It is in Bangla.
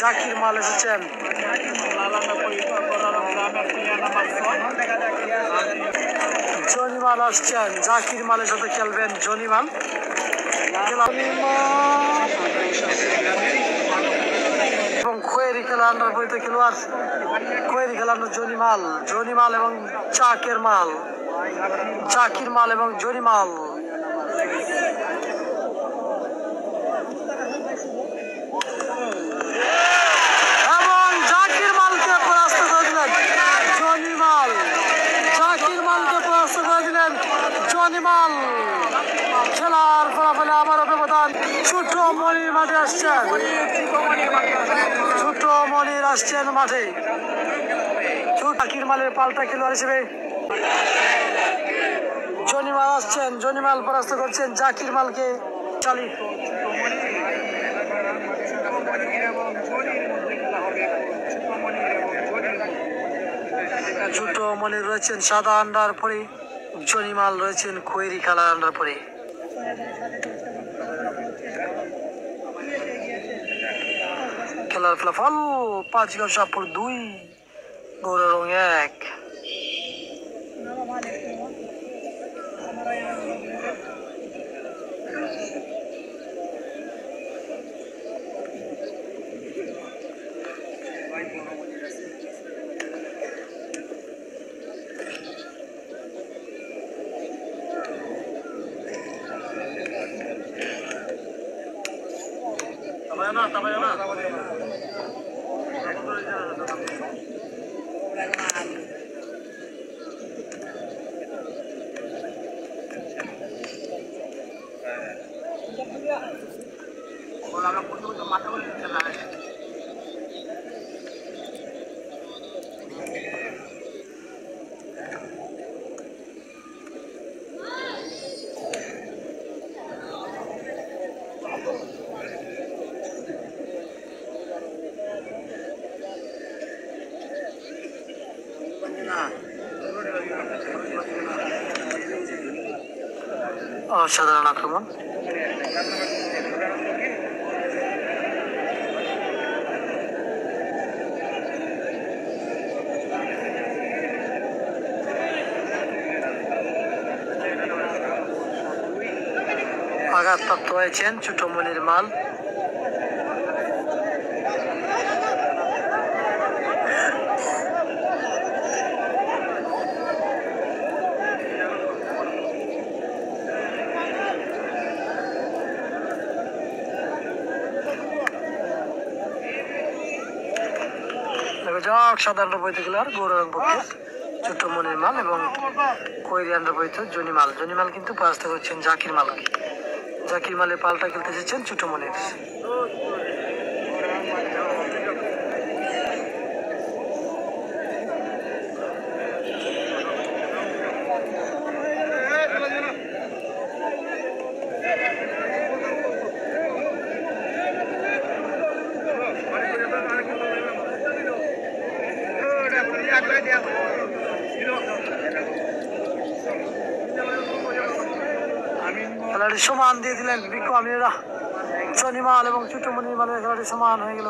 জাকির মাল এসেছেন। জনি মাল আসছেন, জাকির মালের সাথে খেলবেন জনি মাল। এবং খোয়েরি খেলা আন্ডার বইতে খেলোয়াড়, খোয়েরি খেলানো জনি মাল এবং জাকির মাল, জাকির মাল এবং জনি মাল। এবং জাকির মালকে পরাস্ত করে দিলেন জনি মাল, জাকির মালকে পরাস্ত করে দিলেন জনি মাল। খেলার ফলাফলে আবারও ব্যবধান। ছোট মনির মাঠে আসছেন, ছোট মনির আসছেন মাঠে। জাকির মালের পাল্টা খেলোয়াড় হিসেবে জনি মাল আসছেন, জনি মাল পরাস্ত করছেন জাকির মালকে। চালি ছোট মনির রয়েছেন সাদা আন্ডার পরে, জনি মাল রয়েছেন খয়েরি কালা আন্ডার পরে। খেলার ফলাফল 5 শাহপুর 2, গৌড়া রং 1। অসাধারণ আক্রমণ। আঘাতপ্রাপ্ত হয়েছেন ছোট মনির মাল। সাধারণ বইতে খেলোয়াড় গৌরব পক্ষে ছোট মনির মাল এবং খয়েরি আন্ডার বইতে জনি মাল। জনি মাল কিন্তু পরাস্ত করছেন জাকির মালকে। জাকির মালের পাল্টা খেলতে এসেছেন ছোট মনির। খেলাটি সমান দিয়ে দিলেন বিকু আমিরা। জনি মাল এবং ছোট মনির মালের খেলাটি সমান হয়ে গেল।